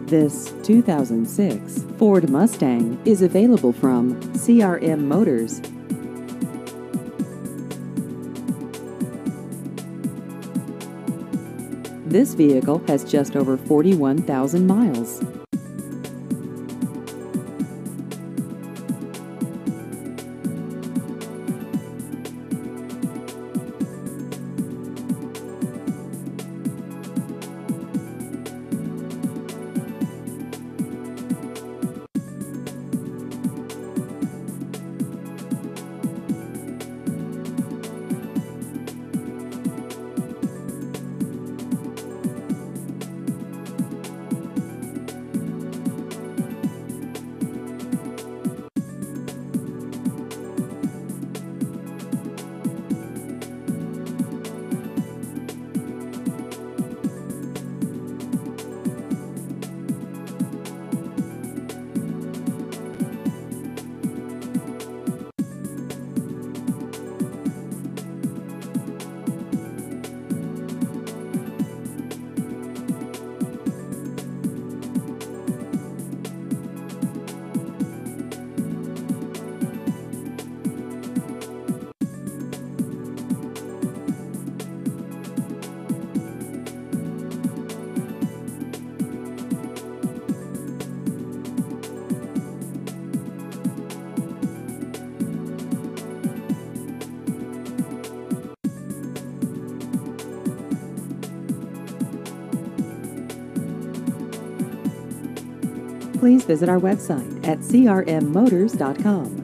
This 2006 Ford Mustang is available from CRM Motors. This vehicle has just over 41,000 miles. Please visit our website at crmmotors.com.